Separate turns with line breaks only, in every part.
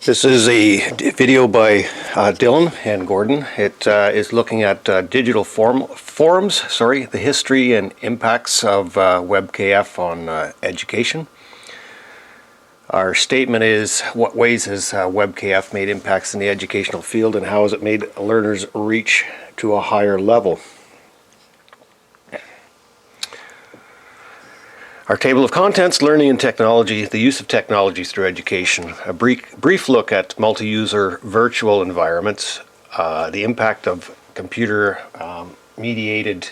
This is a video by Dylan and Gordon. It is looking at digital forums, the history and impacts of WebKF on education. Our statement is, what ways has WebKF made impacts in the educational field, and how has it made learners reach to a higher level? Our table of contents: learning and technology, the use of technology through education, a brief look at multi-user virtual environments, the impact of computer-mediated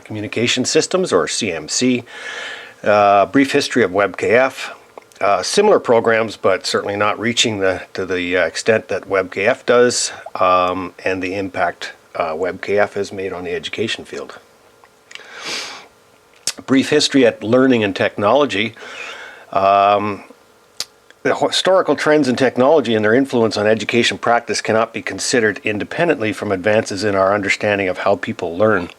communication systems, or CMC, brief history of WebKF, similar programs but certainly not reaching to the extent that WebKF does, and the impact WebKF has made on the education field. Brief history at learning and technology. The historical trends in technology and their influence on education practice cannot be considered independently from advances in our understanding of how people learn.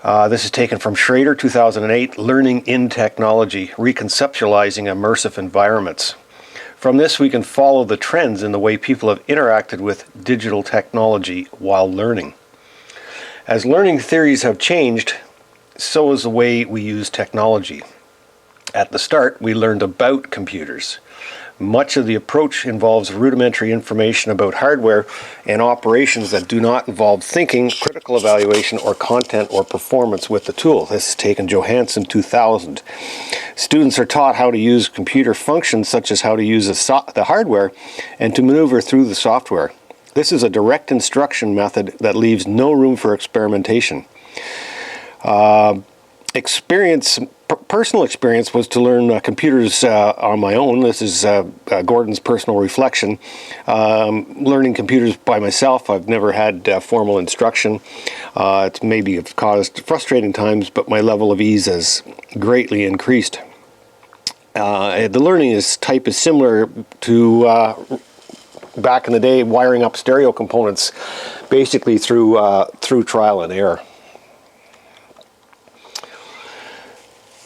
This is taken from Schrader, 2008, Learning in Technology, Reconceptualizing Immersive Environments. From this, we can follow the trends in the way people have interacted with digital technology while learning. As learning theories have changed, so is the way we use technology. At the start, we learned about computers. Much of the approach involves rudimentary information about hardware and operations that do not involve thinking, critical evaluation, or content or performance with the tool. This is taken Johansson, 2000. Students are taught how to use computer functions, such as how to use the hardware and to maneuver through the software. This is a direct instruction method that leaves no room for experimentation. Personal experience was to learn computers on my own. This is Gordon's personal reflection. Learning computers by myself, I've never had formal instruction. It's maybe have caused frustrating times, but my level of ease has greatly increased. The learning type is similar to back in the day, wiring up stereo components, basically through trial and error.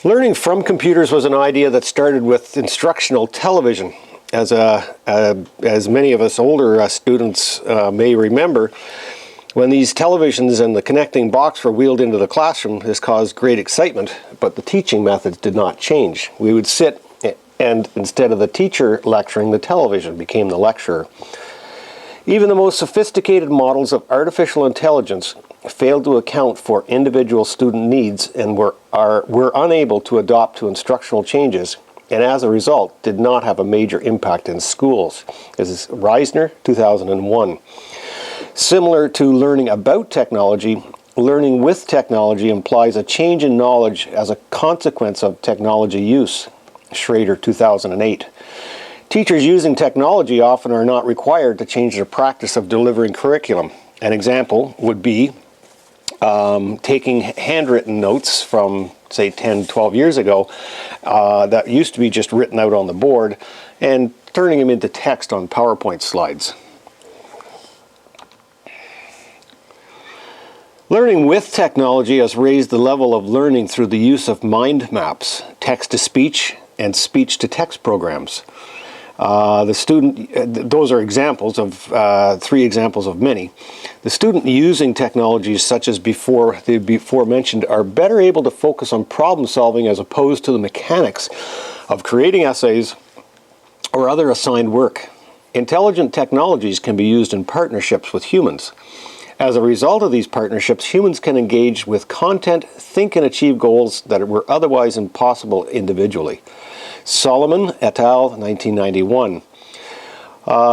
Learning from computers was an idea that started with instructional television. As many of us older students may remember, when these televisions and the connecting box were wheeled into the classroom, this caused great excitement, but the teaching methods did not change. We would sit, and instead of the teacher lecturing, the television became the lecturer. Even the most sophisticated models of artificial intelligence failed to account for individual student needs and were unable to adapt to instructional changes, and as a result did not have a major impact in schools. This is Reisner, 2001. Similar to learning about technology, learning with technology implies a change in knowledge as a consequence of technology use. Schrader, 2008. Teachers using technology often are not required to change their practice of delivering curriculum. An example would be taking handwritten notes from, say, 10, 12 years ago that used to be just written out on the board and turning them into text on PowerPoint slides. Learning with technology has raised the level of learning through the use of mind maps, text-to-speech, and speech-to-text programs. Those are examples of three examples of many. The student using technologies such as the before mentioned are better able to focus on problem solving as opposed to the mechanics of creating essays or other assigned work. Intelligent technologies can be used in partnerships with humans. As a result of these partnerships, humans can engage with content, think and achieve goals that were otherwise impossible individually. Solomon et al., 1991.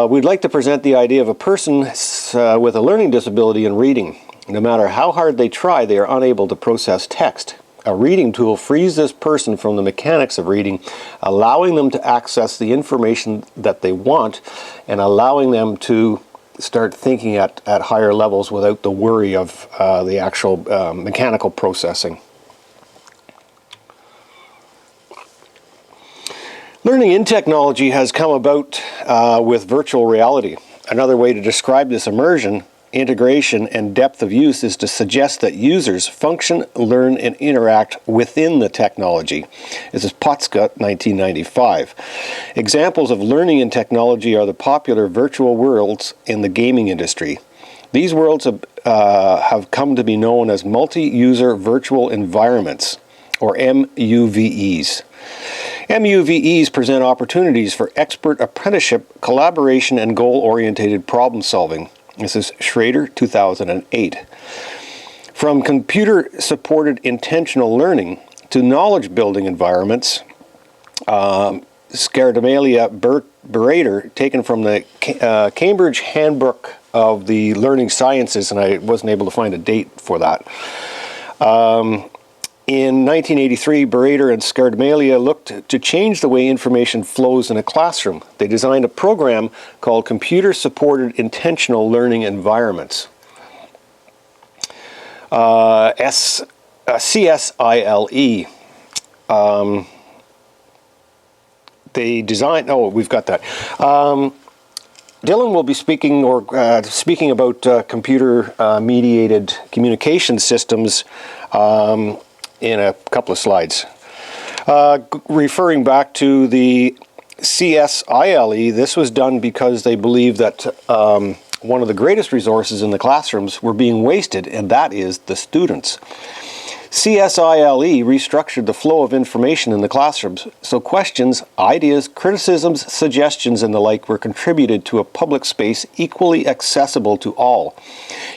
We'd like to present the idea of a person with a learning disability in reading. No matter how hard they try, they are unable to process text. A reading tool frees this person from the mechanics of reading, allowing them to access the information that they want and allowing them to start thinking at higher levels without the worry of the actual mechanical processing. Learning in technology has come about with virtual reality. Another way to describe this immersion integration, and depth of use is to suggest that users function, learn, and interact within the technology. This is Potska, 1995. Examples of learning in technology are the popular virtual worlds in the gaming industry. These worlds have come to be known as multi-user virtual environments, or MUVEs. MUVEs present opportunities for expert apprenticeship, collaboration, and goal-oriented problem solving. This is Schrader, 2008. From computer-supported intentional learning to knowledge-building environments, Scardamelia Berater, taken from the Cambridge Handbook of the Learning Sciences, and I wasn't able to find a date for that. In 1983, Berater and Scardamelia looked to change the way information flows in a classroom. They designed a program called Computer-Supported Intentional Learning Environments, CSILE. They designed, we've got that. Dylan will be speaking about computer-mediated communication systems in a couple of slides. Referring back to the CSILE, this was done because they believed that one of the greatest resources in the classrooms were being wasted, and that is the students. CSILE restructured the flow of information in the classrooms, so questions, ideas, criticisms, suggestions, and the like were contributed to a public space equally accessible to all,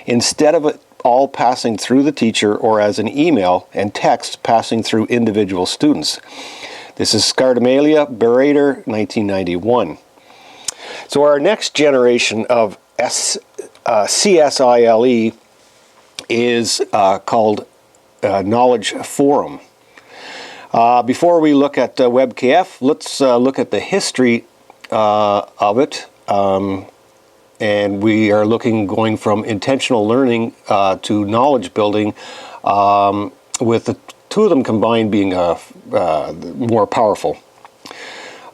instead of it all passing through the teacher or as an email and text passing through individual students. This is Scardamelia Berater, 1991. So our next generation of CSILE is called Knowledge Forum. Before we look at WebKF, let's look at the history of it. And we are going from intentional learning to knowledge building, with the two of them combined being more powerful.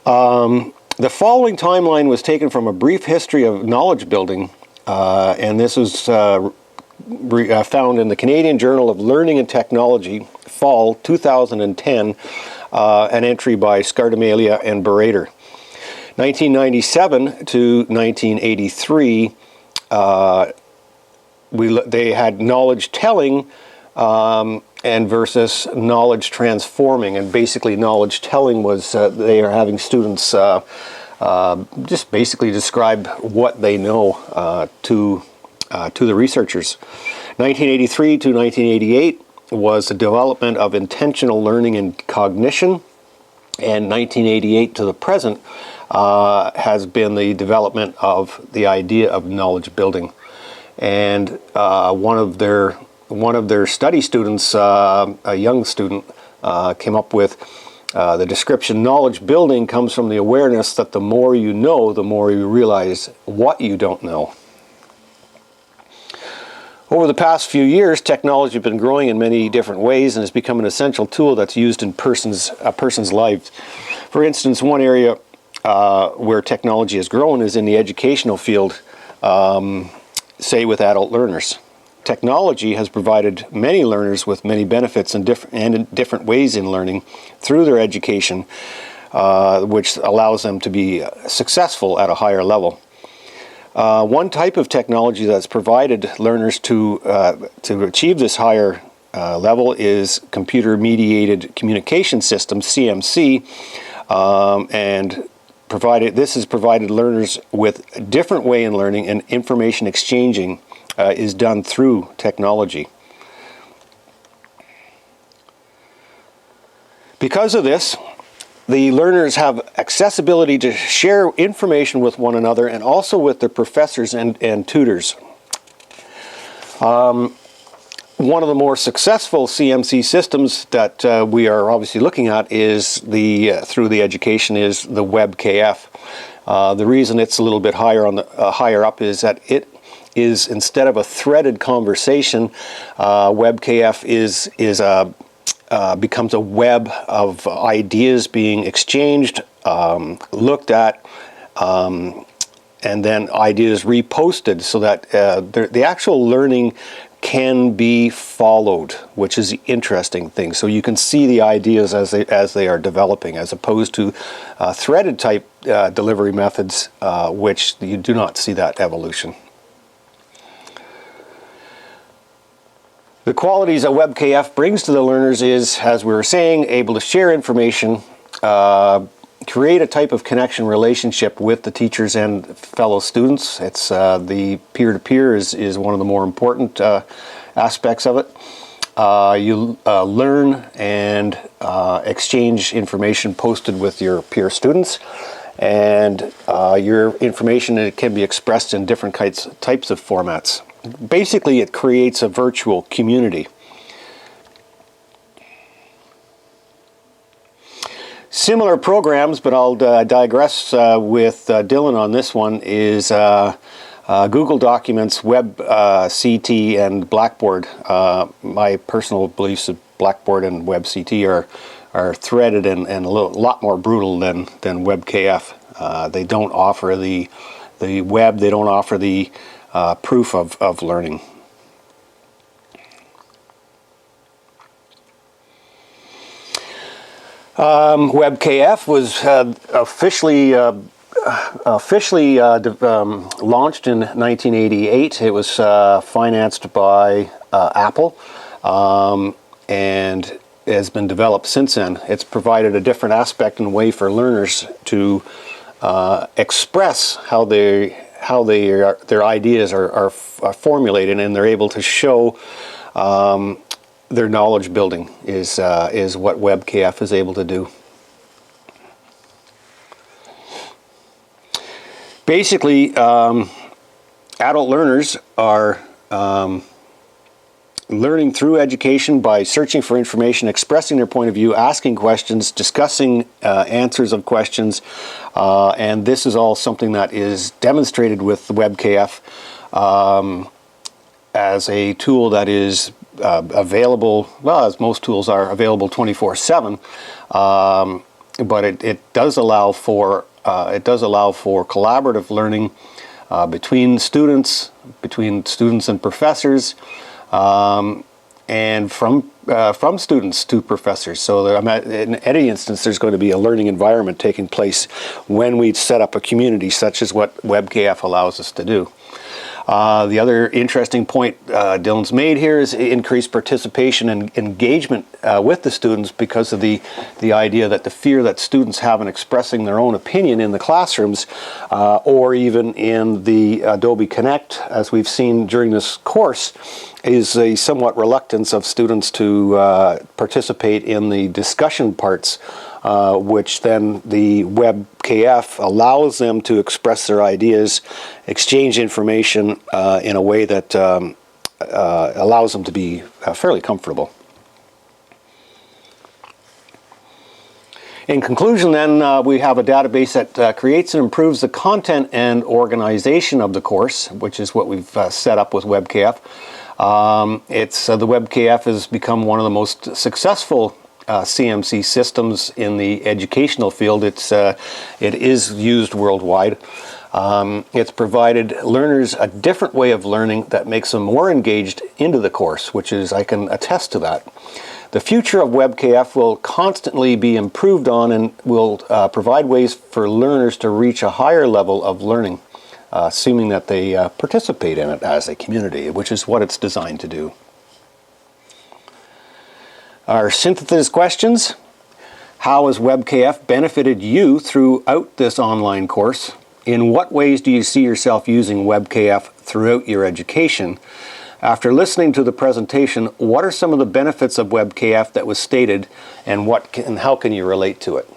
The following timeline was taken from a brief history of knowledge building, and this was found in the Canadian Journal of Learning and Technology, fall 2010, an entry by Scardamelia and Berater. 1997 to 1983, they had knowledge telling and versus knowledge transforming. And basically knowledge telling was they are having students just basically describe what they know to the researchers. 1983 to 1988 was the development of intentional learning and cognition. And 1988 to the present has been the development of the idea of knowledge building. And one of their study students, a young student, came up with the description: knowledge building comes from the awareness that the more you know, the more you realize what you don't know. Over the past few years, technology has been growing in many different ways and has become an essential tool that's used in a person's life. For instance, one area where technology has grown is in the educational field, say with adult learners. Technology has provided many learners with many benefits and in different ways in learning through their education, which allows them to be successful at a higher level. One type of technology that's provided learners to achieve this higher level is computer-mediated communication systems, CMC, and this has provided learners with a different way in learning, and information exchanging is done through technology. Because of this, the learners have accessibility to share information with one another and also with their professors and tutors. One of the more successful CMC systems that we are obviously looking at is through the education is the WebKF. The reason it's a little bit higher higher up is that it is, instead of a threaded conversation, WebKF becomes a web of ideas being exchanged, looked at, and then ideas reposted so that the actual learning can be followed, which is the interesting thing. So you can see the ideas as they are developing, as opposed to threaded type delivery methods, which you do not see that evolution. The qualities that WebKF brings to the learners is, as we were saying, able to share information, create a type of connection relationship with the teachers and fellow students. It's the peer-to-peer is one of the more important aspects of it. You learn and exchange information posted with your peer students, and your information can be expressed in different types of formats. Basically, it creates a virtual community. Similar programs, but I'll digress with Dylan on this one, is Google Documents, WebCT, and Blackboard. My personal beliefs of Blackboard and WebCT are threaded and a lot more brutal than WebKF. They don't offer the web, they don't offer the proof of learning. WebKF was officially launched in 1988. It was financed by Apple, and has been developed since then. It's provided a different aspect and way for learners to express how their ideas are formulated, and they're able to show their knowledge building is what WebKF is able to do. Basically, adult learners are learning through education by searching for information, expressing their point of view, asking questions, discussing answers of questions, and this is all something that is demonstrated with WebKF as a tool that is available, well, as most tools are, available 24/7, but it does allow for collaborative learning between students and professors, and from students to professors. So in any instance, there's going to be a learning environment taking place when we set up a community, such as what WebKF allows us to do. The other interesting point Dylan's made here is increased participation and engagement with the students, because of the idea that the fear that students have in expressing their own opinion in the classrooms, or even in the Adobe Connect, as we've seen during this course, is a somewhat reluctance of students to participate in the discussion parts, which then the WebKF allows them to express their ideas, exchange information in a way that allows them to be fairly comfortable. In conclusion, then, we have a database that creates and improves the content and organization of the course, which is what we've set up with WebKF. The WebKF has become one of the most successful CMC systems in the educational field. It is used worldwide. It's provided learners a different way of learning that makes them more engaged into the course, which is, I can attest to that. The future of WebKF will constantly be improved on, and will provide ways for learners to reach a higher level of learning, assuming that they participate in it as a community, which is what it's designed to do. Our synthesis questions: how has WebKF benefited you throughout this online course? In what ways do you see yourself using WebKF throughout your education? After listening to the presentation, what are some of the benefits of WebKF that was stated, and how can you relate to it?